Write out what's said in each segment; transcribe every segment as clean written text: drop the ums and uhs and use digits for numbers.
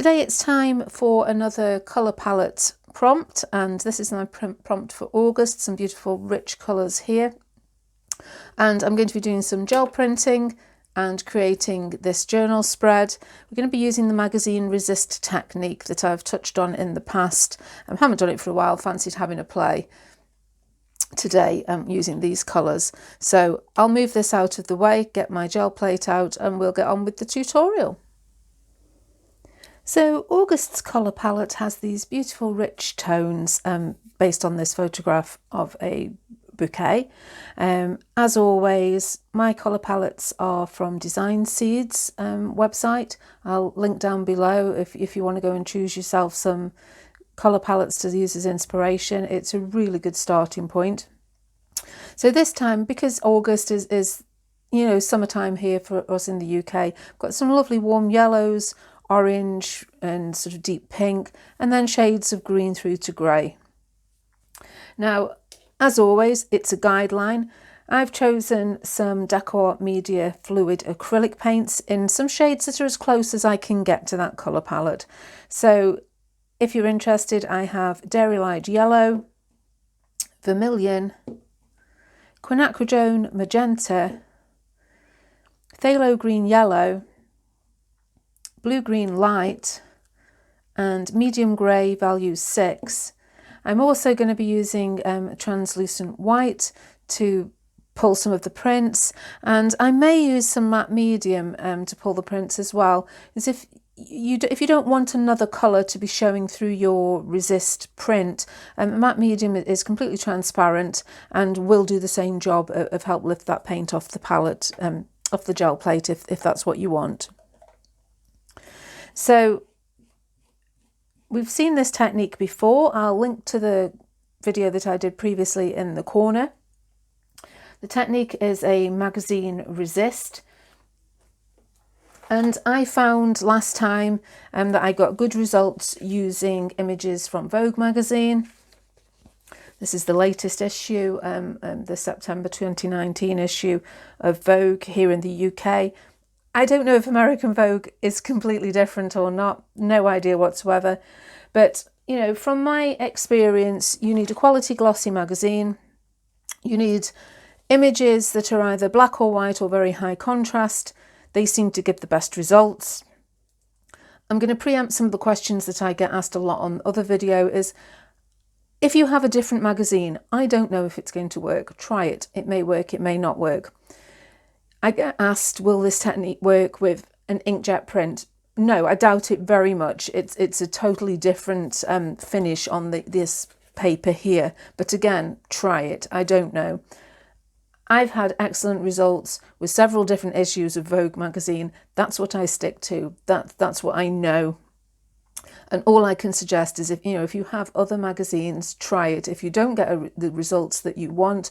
Today it's time for another colour palette prompt, and this is my prompt for August. Some beautiful rich colours here, and I'm going to be doing some gel printing and creating this journal spread. We're going to be using the magazine resist technique that I've touched on in the past. I haven't done it for a while, fancied having a play. Today I'm using these colours, so I'll move this out of the way, get my gel plate out, and we'll get on with the tutorial. So August's colour palette has these beautiful rich tones based on this photograph of a bouquet. As always, my colour palettes are from Design Seeds website. I'll link down below if you want to go and choose yourself some colour palettes to use as inspiration. It's a really good starting point. So this time, because August is summertime here for us in the UK, I've got some lovely warm yellows, orange and sort of deep pink, and then shades of green through to grey. Now, as always, it's a guideline. I've chosen some Decor Media Fluid acrylic paints in some shades that are as close as I can get to that colour palette. So if you're interested, I have Dairy Light Yellow, Vermilion, Quinacridone Magenta, Phthalo Green Yellow, Blue-Green Light, and Medium Grey value 6. I'm also going to be using translucent white to pull some of the prints, and I may use some matte medium to pull the prints as well. As if you don't want another colour to be showing through your resist print, matte medium is completely transparent and will do the same job of help lift that paint off the palette, off the gel plate if that's what you want. So we've seen this technique before. I'll link to the video that I did previously in the corner. The technique is a magazine resist, and I found last time that I got good results using images from Vogue magazine. This is the latest issue, the September 2019 issue of Vogue here in the UK. I don't know if American Vogue is completely different or not, no idea whatsoever. But, from my experience, you need a quality glossy magazine. You need images that are either black or white or very high contrast. They seem to give the best results. I'm going to preempt some of the questions that I get asked a lot on other video is, if you have a different magazine, I don't know if it's going to work. Try it. It may work, it may not work. I get asked, will this technique work with an inkjet print? No, I doubt it very much. It's a totally different finish on this paper here. But again, try it. I don't know. I've had excellent results with several different issues of Vogue magazine. That's what I stick to. That's what I know. And all I can suggest is if you have other magazines, try it. If you don't get the results that you want,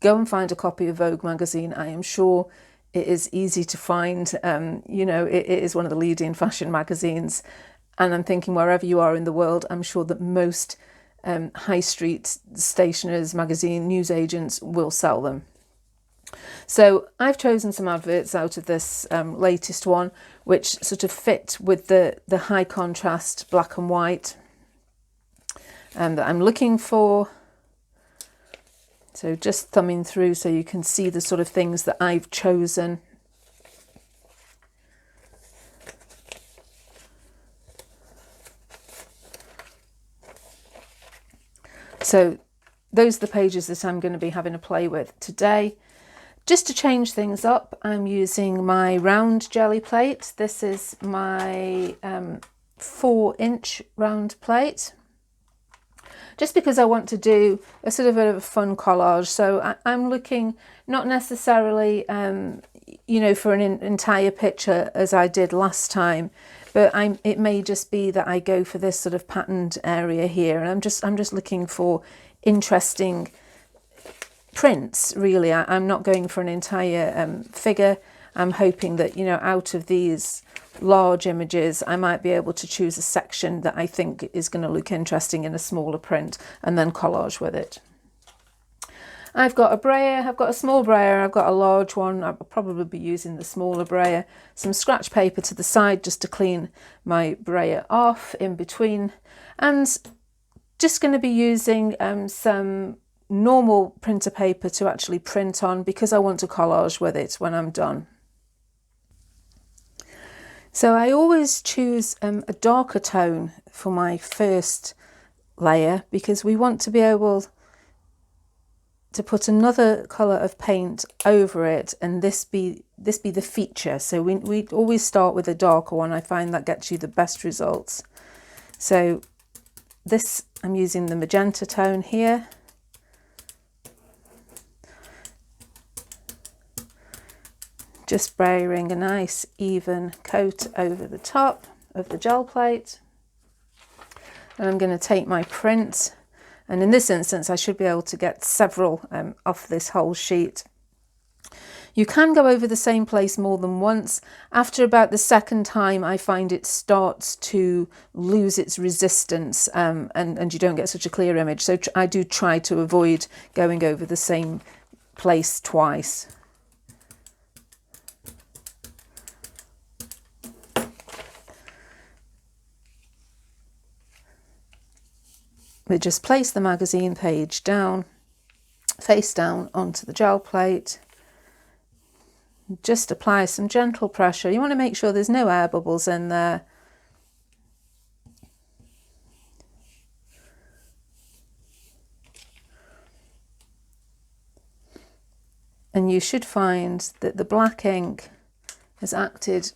go and find a copy of Vogue magazine. I am sure it is easy to find. It is one of the leading fashion magazines. And I'm thinking wherever you are in the world, I'm sure that most high street stationers, magazine, newsagents will sell them. So I've chosen some adverts out of this latest one, which sort of fit with the high contrast black and white that I'm looking for. So just thumbing through so you can see the sort of things that I've chosen. So those are the pages that I'm going to be having a play with today. Just to change things up, I'm using my round jelly plate. This is my 4-inch round plate. Just because I want to do a sort of a fun collage. So I'm looking not necessarily, for an entire picture as I did last time, but it may just be that I go for this sort of patterned area here. And I'm just looking for interesting prints, really. I'm not going for an entire figure. I'm hoping that, out of these large images, I might be able to choose a section that I think is going to look interesting in a smaller print and then collage with it. I've got a brayer, I've got a small brayer, I've got a large one. I'll probably be using the smaller brayer. Some scratch paper to the side just to clean my brayer off in between. And just going to be using some normal printer paper to actually print on because I want to collage with it when I'm done. So I always choose a darker tone for my first layer because we want to be able to put another colour of paint over it and this be the feature. So we always start with a darker one. I find that gets you the best results. So this, I'm using the magenta tone here. Just spraying a nice even coat over the top of the gel plate. And I'm going to take my print, and in this instance I should be able to get several off this whole sheet. You can go over the same place more than once. After about the second time I find it starts to lose its resistance and you don't get such a clear image. So I do try to avoid going over the same place twice. We just place the magazine page down, face down onto the gel plate. Just apply some gentle pressure. You want to make sure there's no air bubbles in there. And you should find that the black ink has acted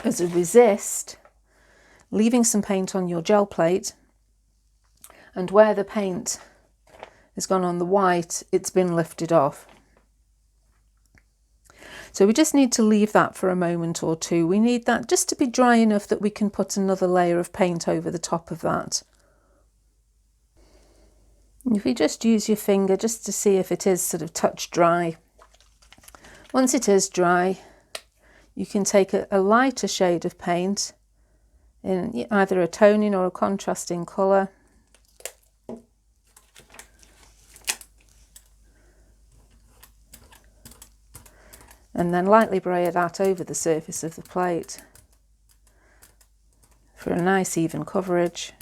as a resist, leaving some paint on your gel plate. And where the paint has gone on the white, it's been lifted off. So we just need to leave that for a moment or two. We need that just to be dry enough that we can put another layer of paint over the top of that. And if you just use your finger just to see if it is sort of touch dry. Once it is dry, you can take a lighter shade of paint in either a toning or a contrasting colour. And then lightly brayer that over the surface of the plate for a nice even coverage.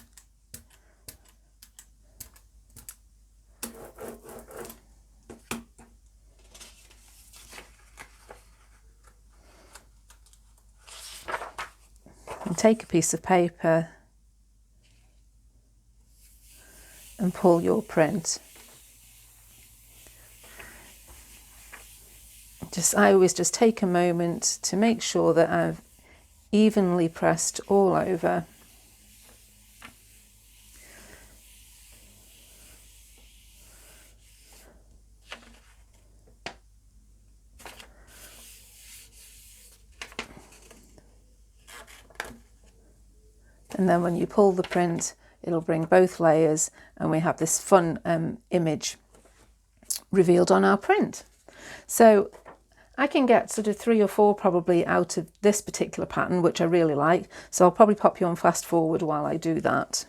And take a piece of paper and pull your print. I always just take a moment to make sure that I've evenly pressed all over. And then when you pull the print, it'll bring both layers and we have this fun image revealed on our print. So I can get sort of 3 or 4 probably out of this particular pattern, which I really like. So I'll probably pop you on fast forward while I do that.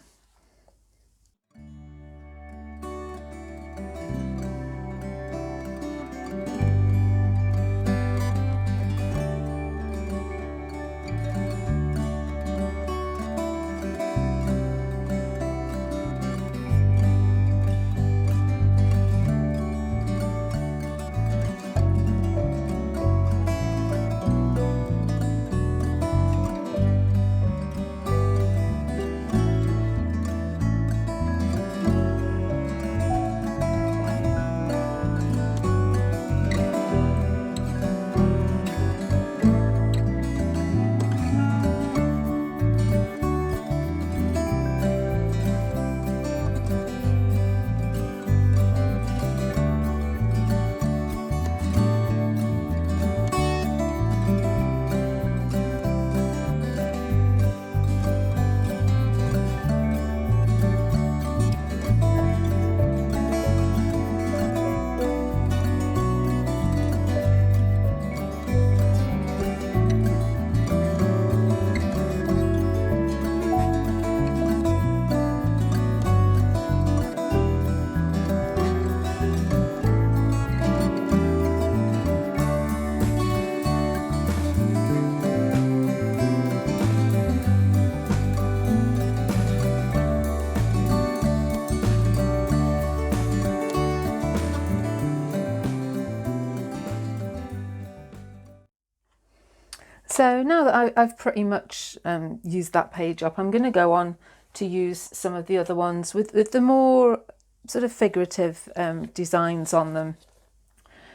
So now that I've pretty much used that page up, I'm going to go on to use some of the other ones with the more sort of figurative designs on them.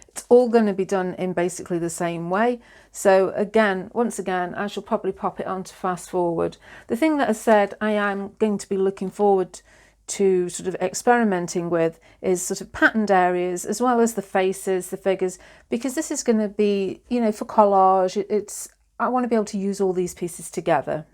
It's all going to be done in basically the same way. So again, once again, I shall probably pop it on to fast forward. The thing that I said I am going to be looking forward to sort of experimenting with is sort of patterned areas as well as the faces, the figures, because this is going to be, you know, for collage. I want to be able to use all these pieces together.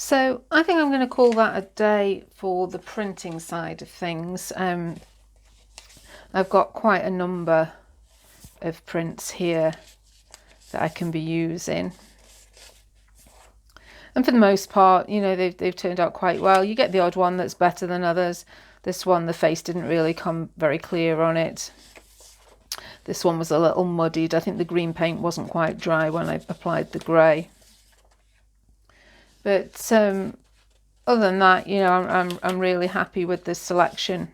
So I think I'm going to call that a day for the printing side of things. I've got quite a number of prints here that I can be using. And for the most part, you know, they've turned out quite well. You get the odd one that's better than others. This one, the face didn't really come very clear on it. This one was a little muddied. I think the green paint wasn't quite dry when I applied the grey. But other than that, you know, I'm really happy with this selection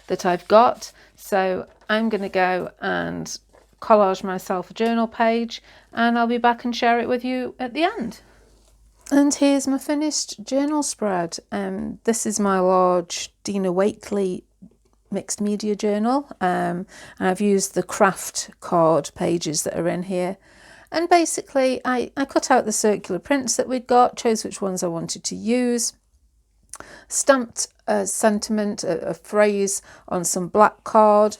that I've got. So I'm going to go and collage myself a journal page, and I'll be back and share it with you at the end. And here's my finished journal spread. This is my large Dina Wakley mixed media journal, and I've used the craft card pages that are in here. And basically I cut out the circular prints that we'd got, chose which ones I wanted to use, stamped a sentiment, a phrase on some black card.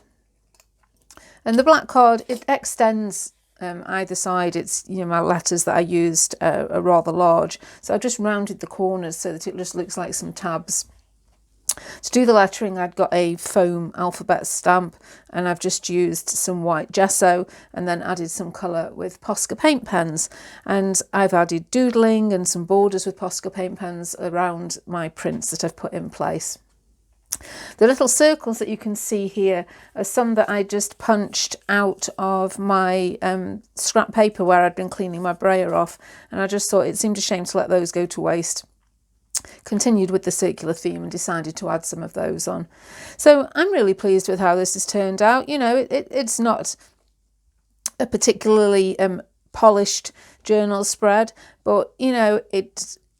And the black card, it extends either side. It's, you know, my letters that I used are rather large, so I just rounded the corners so that it just looks like some tabs. To do the lettering, I'd got a foam alphabet stamp, and I've just used some white gesso and then added some colour with Posca paint pens. And I've added doodling and some borders with Posca paint pens around my prints that I've put in place. The little circles that you can see here are some that I just punched out of my scrap paper where I'd been cleaning my brayer off, and I just thought it seemed a shame to let those go to waste. Continued with the circular theme and decided to add some of those on. So I'm really pleased with how this has turned out. You know, it's not a particularly polished journal spread, but you know,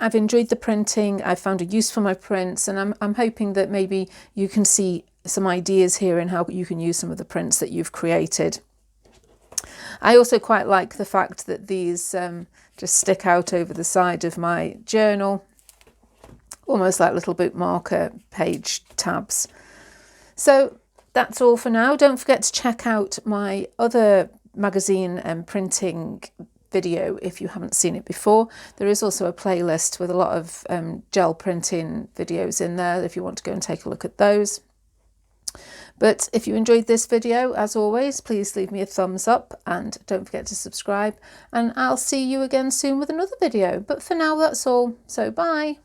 I've enjoyed the printing. I found a use for my prints, and I'm hoping that maybe you can see some ideas here in how you can use some of the prints that you've created. I also quite like the fact that these just stick out over the side of my journal, almost like little bookmarker page tabs. So that's all for now. Don't forget to check out my other magazine printing video if you haven't seen it before. There is also a playlist with a lot of gel printing videos in there if you want to go and take a look at those. But if you enjoyed this video, as always, please leave me a thumbs up and don't forget to subscribe, and I'll see you again soon with another video. But for now, that's all. So bye.